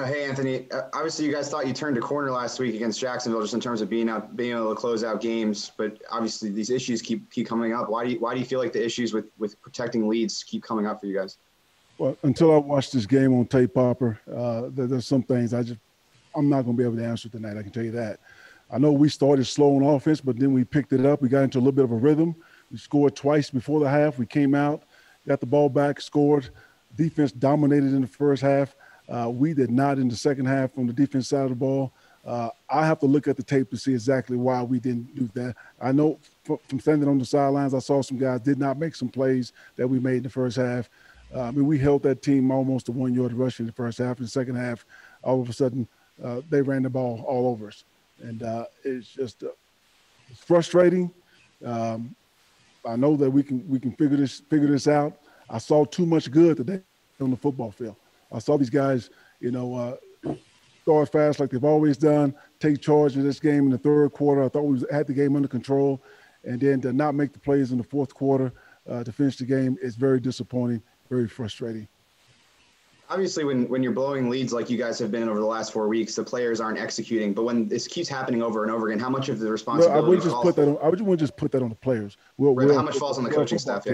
Hey, Anthony. Obviously, you guys thought you turned a corner last week against Jacksonville, just in terms of being able to close out games. But obviously, these issues keep coming up. Why do you feel like the issues with protecting leads keep coming up for you guys? Well, until I watch this game on tape, Popper, there's some things I'm not going to be able to answer tonight. I can tell you that. I know we started slow on offense, but then we picked it up. We got into a little bit of a rhythm. We scored twice before the half. We came out, got the ball back, scored. Defense dominated in the first half. We did not in the second half on the defense side of the ball. I have to look at the tape to see exactly why we didn't do that. I know from standing on the sidelines, I saw some guys did not make some plays that we made in the first half. We held that team almost to 1 yard rush in the first half. In the second half, all of a sudden, they ran the ball all over us. And it's just it's frustrating. I know that we can figure this out. I saw too much good today on the football field. I saw these guys, start fast like they've always done, take charge of this game in the third quarter. I thought we had the game under control, and then to not make the plays in the fourth quarter to finish the game is very disappointing, very frustrating. Obviously, when you're blowing leads like you guys have been over the last 4 weeks, the players aren't executing. But when this keeps happening over and over again, how much of the responsibility? I wouldn't just put that on the players. How much falls on the coaching staff?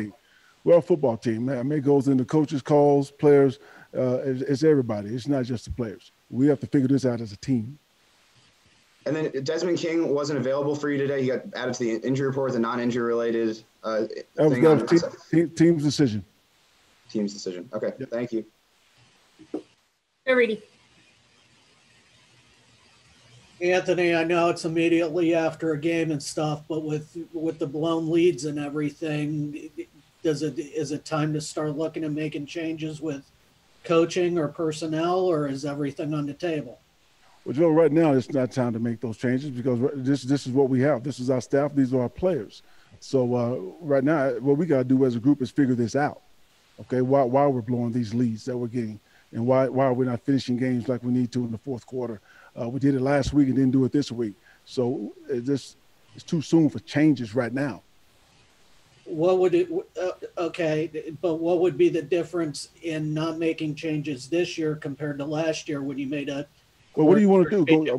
We're a football team. I mean, it goes into coaches' calls, players. It's everybody. It's not just the players. We have to figure this out as a team. And then Desmond King wasn't available for you today. He got added to the injury report, the non-injury related that was team's decision. Team's decision. Okay, yep. Thank you. Ready. Anthony, I know it's immediately after a game and stuff, but with the blown leads and everything, is it time to start looking at making changes with coaching or personnel, or is everything on the table? Well, Joe, right now it's not time to make those changes because this is what we have. This is our staff. These are our players. So right now, what we got to do as a group is figure this out. Okay, why we're blowing these leads that we're getting, and why we're not finishing games like we need to in the fourth quarter. We did it last week and didn't do it this week. So it's too soon for changes right now. What would it? Okay, but what would be the difference in not making changes this year compared to last year when you made a? Well, what do you want to do?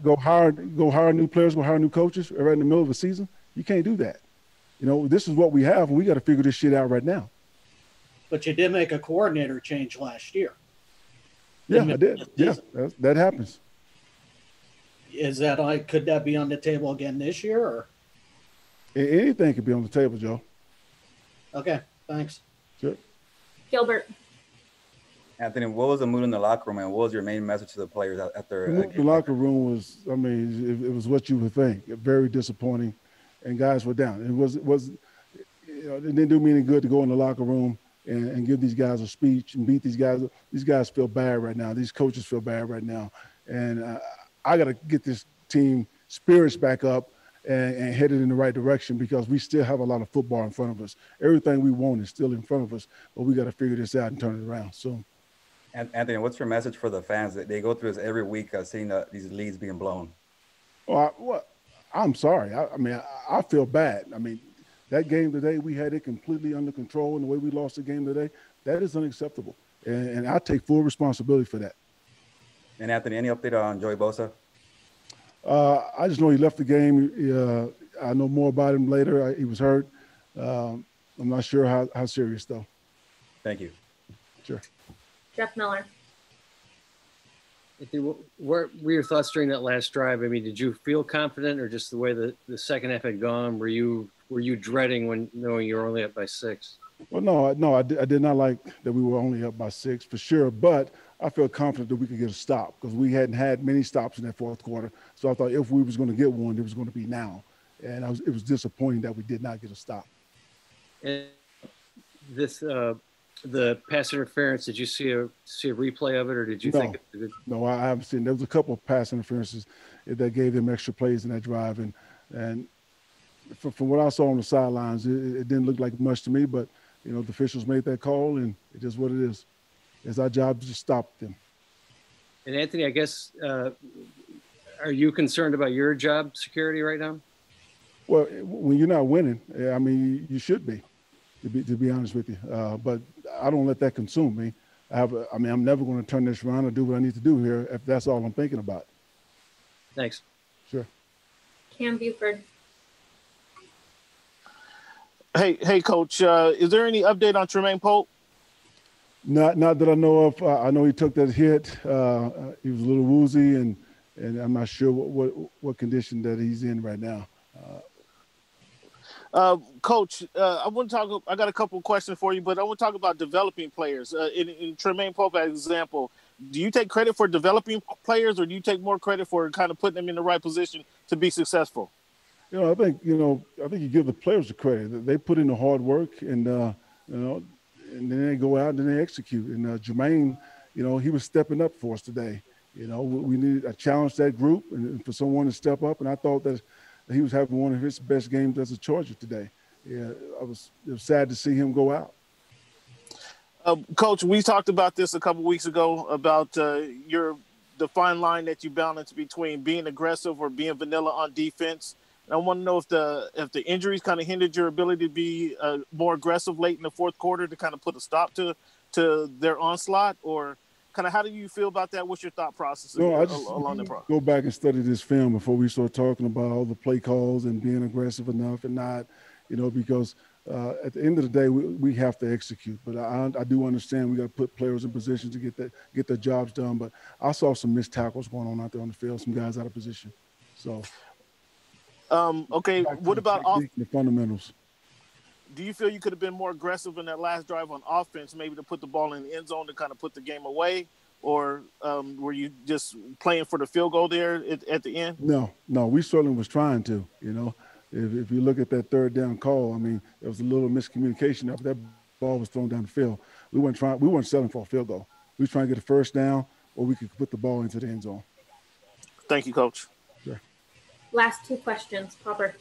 Go hire new players, go hire new coaches right in the middle of the season? You can't do that. This is what we have, and we got to figure this shit out right now. But you did make a coordinator change last year. Yeah, I did. Yeah, that happens. Could that be on the table again this year, or? Anything could be on the table, Joe. Okay, thanks. Sure. Gilbert. Anthony, what was the mood in the locker room, and what was your main message to the players after? The mood in the locker room was, it was what you would think. Very disappointing, and guys were down. It didn't do me any good to go in the locker room and give these guys a speech and beat these guys. These guys feel bad right now. These coaches feel bad right now, and I got to get this team spirits back up and headed in the right direction because we still have a lot of football in front of us. Everything we want is still in front of us, but we got to figure this out and turn it around soon. Anthony, what's your message for the fans that they go through this every week, seeing these leads being blown? I'm sorry. I feel bad. That game today, we had it completely under control, and the way we lost the game today, that is unacceptable. And I take full responsibility for that. And Anthony, any update on Joey Bosa? I just know he left the game. I know more about him later. He was hurt. I'm not sure how serious, though. Thank you. Sure. Jeff Miller. What were your thoughts during that last drive? Did you feel confident, or just the way the second half had gone? Were you dreading when knowing you were only up by 6? Well, no, I did not like that we were only up by 6 for sure, but I felt confident that we could get a stop because we hadn't had many stops in that fourth quarter. So I thought if we was going to get one, it was going to be now. And it was disappointing that we did not get a stop. And the pass interference, did you see a replay of it, or did you think? No, I haven't seen. There was a couple of pass interferences that gave them extra plays in that drive, and from what I saw on the sidelines, it didn't look like much to me. But the officials made that call, and it is what it is. It's our job to stop them. And Anthony, I guess, are you concerned about your job security right now? Well, when you're not winning, you should be. To be honest with you, but I don't let that consume me. I'm never going to turn this around or do what I need to do here if that's all I'm thinking about. Thanks. Sure. Cam Buford. Hey, Coach. Is there any update on Treymaine Pope? Not that I know of. I know he took that hit. He was a little woozy, and I'm not sure what condition that he's in right now. Coach, I want to talk. I got a couple of questions for you, but I want to talk about developing players. In Treymaine Pope, as an example, do you take credit for developing players, or do you take more credit for kind of putting them in the right position to be successful? I think you give the players the credit. They put in the hard work, and and then they go out and then they execute. And Treymaine, he was stepping up for us today. We needed a challenge that group and for someone to step up. And I thought that he was having one of his best games as a Charger today. Yeah, it was sad to see him go out. Coach, we talked about this a couple weeks ago about the fine line that you balance between being aggressive or being vanilla on defense. And I want to know if the injuries kind of hindered your ability to be more aggressive late in the fourth quarter to kind of put a stop to their onslaught, or kind of how do you feel about that? What's your thought process along the process? Go back and study this film before we start talking about all the play calls and being aggressive enough and not, because at the end of the day, we have to execute. But I do understand we got to put players in position to get their jobs done. But I saw some missed tackles going on out there on the field, some guys out of position. So. Okay, what about the fundamentals? Do you feel you could have been more aggressive in that last drive on offense, maybe to put the ball in the end zone to kind of put the game away, or were you just playing for the field goal there at the end? No, we certainly was trying to. If you look at that third down call, there was a little miscommunication after that ball was thrown down the field. We weren't selling for a field goal. We were trying to get a first down, or we could put the ball into the end zone. Thank you, Coach. Sure. Last two questions, Popper.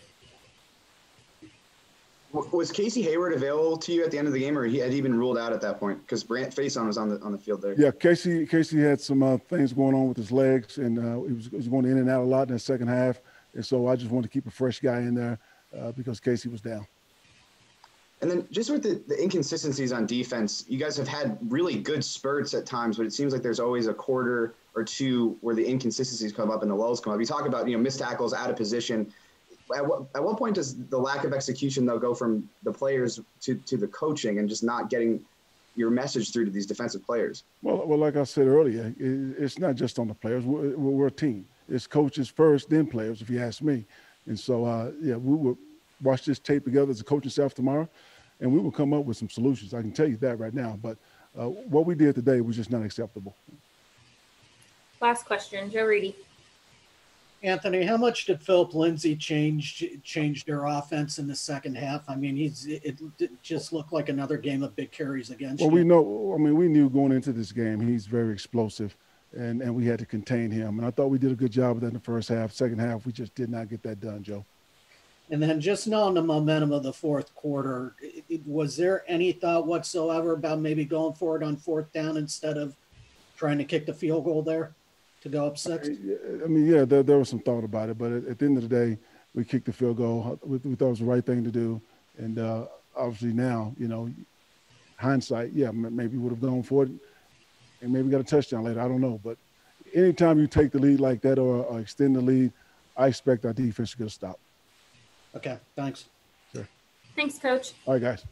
Was Casey Hayward available to you at the end of the game, or had he been ruled out at that point? Because Brant Faison was on the field there. Yeah, Casey had some things going on with his legs, and he was going in and out a lot in the second half. And so I just wanted to keep a fresh guy in there because Casey was down. And then just with the inconsistencies on defense, you guys have had really good spurts at times, but it seems like there's always a quarter or two where the inconsistencies come up and the lulls come up. You talk about, missed tackles, out of position. At what point does the lack of execution, though, go from the players to the coaching and just not getting your message through to these defensive players? Well, like I said earlier, it's not just on the players. We're a team. It's coaches first, then players, if you ask me. And so, we will watch this tape together as a coaching staff tomorrow, and we will come up with some solutions. I can tell you that right now. But what we did today was just not acceptable. Last question, Joe Reedy. Anthony, how much did Philip Lindsay change their offense in the second half? It just looked like another game of big carries against you. Well, we knew going into this game he's very explosive, and we had to contain him. And I thought we did a good job of that in the first half. Second half, we just did not get that done, Joe. And then just knowing the momentum of the fourth quarter, was there any thought whatsoever about maybe going for it on fourth down instead of trying to kick the field goal there to go up 6? There was some thought about it, but at the end of the day, we kicked the field goal. We thought it was the right thing to do. And obviously now, hindsight, maybe would have gone for it and maybe got a touchdown later. I don't know. But anytime you take the lead like that or extend the lead, I expect our defense to get a stop. Okay, thanks. Sure. Thanks, Coach. All right, guys.